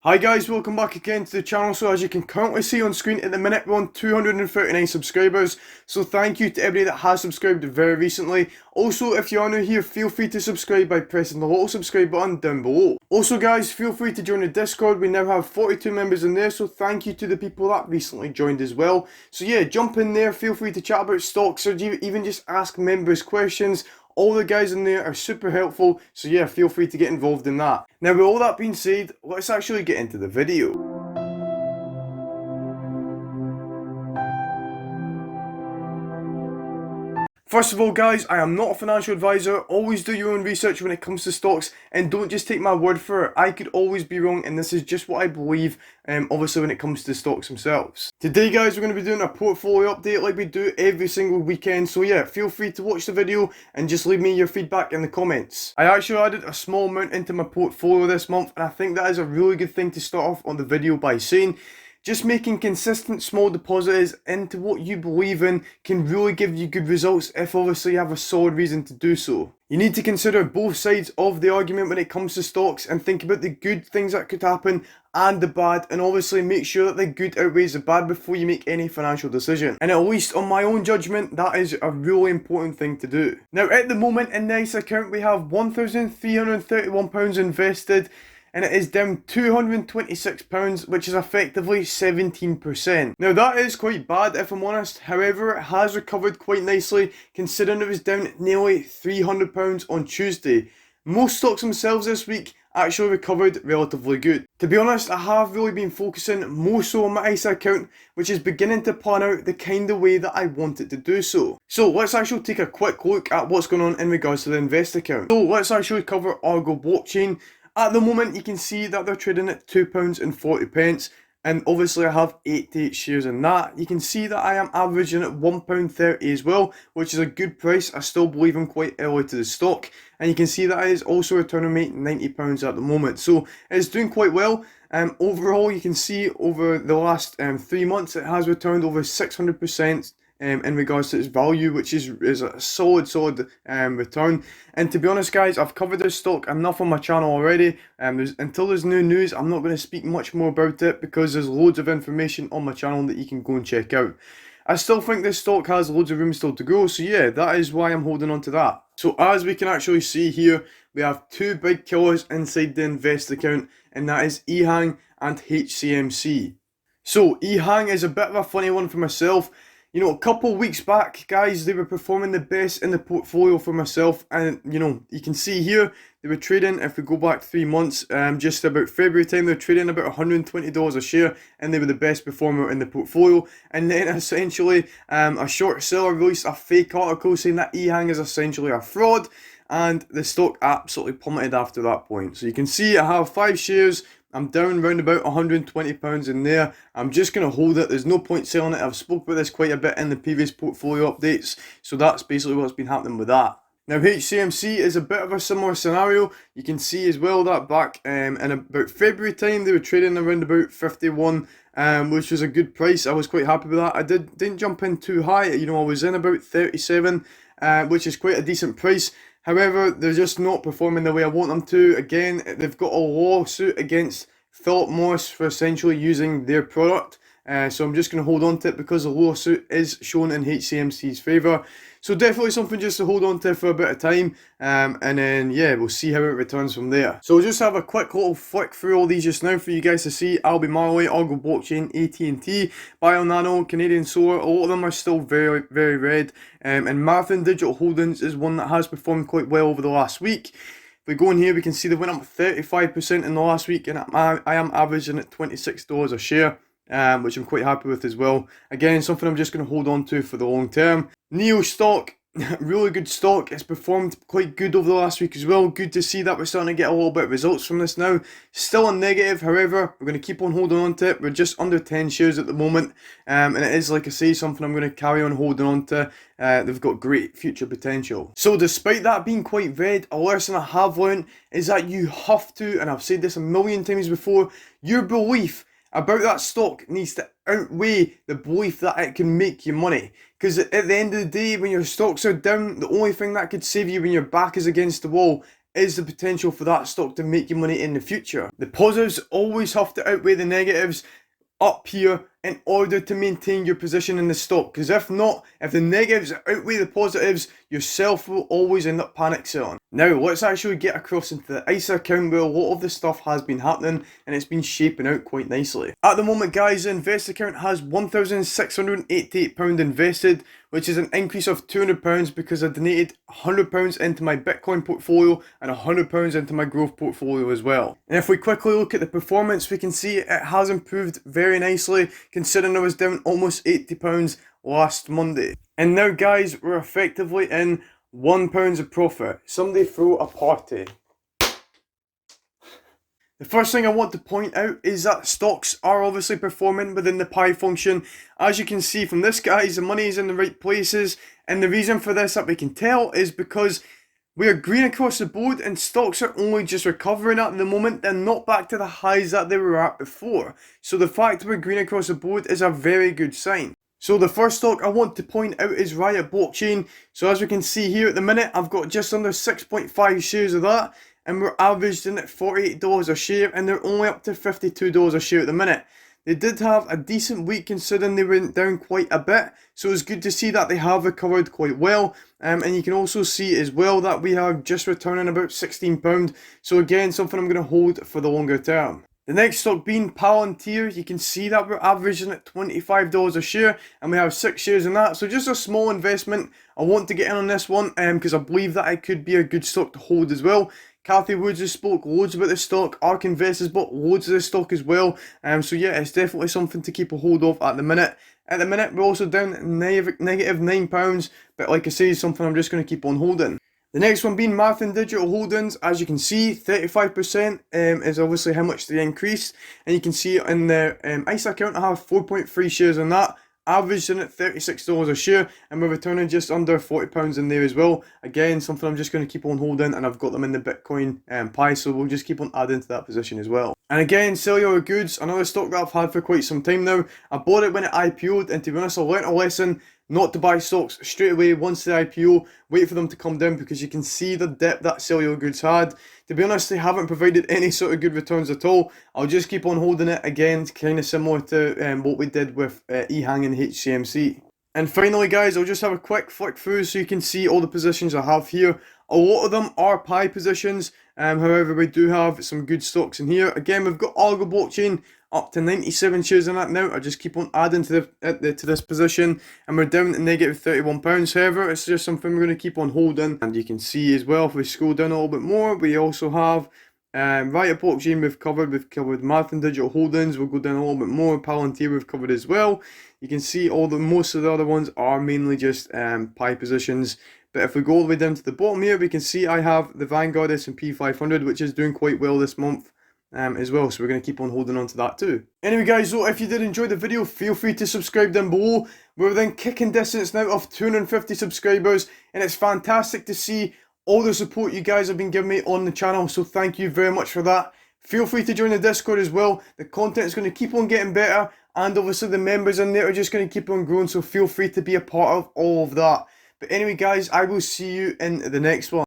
Hi guys, welcome back again to the channel. So as you can currently see on screen at the minute, we're on 239 subscribers. So thank you to everybody that has subscribed very recently. Also, if you are new here, feel free to subscribe by pressing the little subscribe button down below. Also guys, feel free to join the Discord. We now have 42 members in there, so thank you to the people that recently joined as well. So yeah, jump in there, feel free to chat about stocks or even just ask members questions. All the guys in there are super helpful, so yeah, feel free to get involved in that. Now with all that being said, let's actually get into the video. First of all guys, I am not a financial advisor. Always do your own research when it comes to stocks and don't just take my word for it. I could always be wrong and this is just what I believe, obviously when it comes to stocks themselves. Today guys, we're going to be doing a portfolio update like we do every single weekend. So yeah, feel free to watch the video and just leave me your feedback in the comments. I actually added a small amount into my portfolio this month and I think that is a really good thing to start off on the video by saying. Just making consistent small deposits into what you believe in can really give you good results if obviously you have a solid reason to do so. You need to consider both sides of the argument when it comes to stocks and think about the good things that could happen and the bad, and obviously make sure that the good outweighs the bad before you make any financial decision. And at least on my own judgment, that is a really important thing to do. Now at the moment in this account we have £1,331 invested, and it is down £226, which is effectively 17%. Now that is quite bad if I'm honest, however it has recovered quite nicely considering it was down nearly £300 on Tuesday. Most stocks themselves this week actually recovered relatively good. To be honest, I have really been focusing more so on my ISA account, which is beginning to plan out the kind of way that I want it to do so. So let's actually take a quick look at what's going on in regards to the invest account. So let's actually cover Argo Blockchain. At the moment, you can see that they're trading at £2.40, and obviously I have 88 shares in that. You can see that I am averaging at £1.30 as well, which is a good price. I still believe I'm quite early to the stock, and you can see that it is also returning me £90 at the moment. So it's doing quite well. Overall, you can see over the last 3 months, it has returned over 600%. In regards to its value, which is a solid return. And to be honest guys, I've covered this stock enough on my channel already. Until there's new news, I'm not going to speak much more about it because there's loads of information on my channel that you can go and check out. I still think this stock has loads of room still to grow, so yeah, that is why I'm holding on to that. So as we can actually see here, we have two big killers inside the invest account, and that is EHang and HCMC. So EHang is a bit of a funny one for myself. You know, a couple weeks back, guys, they were performing the best in the portfolio for myself. And, you know, you can see here, they were trading, if we go back 3 months, just about February time, they were trading about $120 a share, and they were the best performer in the portfolio. And then, essentially, a short seller released a fake article saying that EHang is essentially a fraud, and the stock absolutely plummeted after that point. So you can see I have 5 shares. I'm down around about £120 in there. I'm just going to hold it. There's no point selling it. I've spoke about this quite a bit in the previous portfolio updates. So that's basically what's been happening with that. Now HCMC is a bit of a similar scenario. You can see as well that back in about February time they were trading around about 51, which was a good price. I was quite happy with that. I didn't jump in too high. You know, I was in about 37, which is quite a decent price. However, they're just not performing the way I want them to. Again, they've got a lawsuit against Philip Morris for essentially using their product. So I'm just going to hold on to it because the lawsuit is shown in HCMC's favour. So definitely something just to hold on to for a bit of time. And then, yeah, we'll see how it returns from there. So we'll just have a quick little flick through all these just now for you guys to see. Albemarle, Argo Blockchain, AT&T, Bionano, Canadian Solar, a lot of them are still very, very red. And Marathon Digital Holdings is one that has performed quite well over the last week. If we go in here, we can see they went up 35% in the last week, and I am averaging at $26 a share. Which I'm quite happy with as well. Again, something I'm just going to hold on to for the long term. Neo stock, really good stock. It's performed quite good over the last week as well. Good to see that we're starting to get a little bit of results from this now. Still a negative, however, we're going to keep on holding on to it. We're just under 10 shares at the moment. And it is, like I say, something I'm going to carry on holding on to. They've got great future potential. So despite that being quite red, a lesson I have learned is that you have to, and I've said this a million times before, your belief about that stock needs to outweigh the belief that it can make you money. Because at the end of the day, when your stocks are down, the only thing that could save you when your back is against the wall is the potential for that stock to make you money in the future. The positives always have to outweigh the negatives up here in order to maintain your position in the stock, because if not, if the negatives outweigh the positives, yourself will always end up panic selling. Now let's actually get across into the ISA account where a lot of the stuff has been happening and it's been shaping out quite nicely. At the moment guys, the invest account has £1,688 invested, which is an increase of £200 because I donated £100 into my Bitcoin portfolio and £100 into my growth portfolio as well. And if we quickly look at the performance, we can see it has improved very nicely, considering I was down almost £80 last Monday. And now guys, we're effectively in £1 of profit. Somebody throw a party. The first thing I want to point out is that stocks are obviously performing within the pie function. As you can see from this guys, the money is in the right places, and the reason for this that we can tell is because we are green across the board and stocks are only just recovering at the moment. They're not back to the highs that they were at before. So the fact we're green across the board is a very good sign. So the first stock I want to point out is Riot Blockchain. So as we can see here at the minute, I've got just under 6.5 shares of that, and we're averaged in at $48 a share, and they're only up to $52 a share at the minute. They did have a decent week considering they went down quite a bit, so it's good to see that they have recovered quite well. And you can also see as well that we are just returning about £16. So again, something I'm going to hold for the longer term. The next stock being Palantir, you can see that we're averaging at $25 a share and we have 6 shares in that. So just a small investment. I want to get in on this one because I believe that it could be a good stock to hold as well. Cathie Woods has spoke loads about the stock. ARK Invest has bought loads of the stock as well. So yeah, it's definitely something to keep a hold of at the minute. At the minute, we're also down negative £9, but like I say, it's something I'm just going to keep on holding. The next one being Marathon Digital Holdings. As you can see, 35% is obviously how much they increased. And you can see in the ISA account, I have 4.3 shares on that, averaging at $36 a share, and we're returning just under £40 in there as well. Again, something I'm just going to keep on holding, and I've got them in the Bitcoin pie, so we'll just keep on adding to that position as well. And again, Cellular Goods, another stock that I've had for quite some time now. I bought it when it IPO'd, and to be honest, I learnt a lesson not to buy stocks straight away once they IPO, wait for them to come down, because you can see the dip that Cellular Goods had. To be honest, they haven't provided any sort of good returns at all. I'll just keep on holding it, again, kind of similar to what we did with EHang and HCMC. And finally guys, I'll just have a quick flick through so you can see all the positions I have here. A lot of them are pie positions, however we do have some good stocks in here. Again, we've got Argo Blockchain up to 97 shares in that now. I just keep on adding to this position, and we're down to negative £31. However, it's just something we're going to keep on holding. And you can see as well, if we scroll down a little bit more, we also have Riot Blockchain we've covered Marathon Digital Holdings, we'll go down a little bit more. Palantir we've covered as well. You can see most of the other ones are mainly just pie positions. But if we go all the way down to the bottom here, we can see I have the Vanguard S&P 500, which is doing quite well this month as well. So we're going to keep on holding on to that too. Anyway guys, so if you did enjoy the video, feel free to subscribe down below. We're within kicking distance now of 250 subscribers, and it's fantastic to see all the support you guys have been giving me on the channel. So thank you very much for that. Feel free to join the Discord as well. The content is going to keep on getting better, and obviously the members in there are just going to keep on growing. So feel free to be a part of all of that. But anyway guys, I will see you in the next one.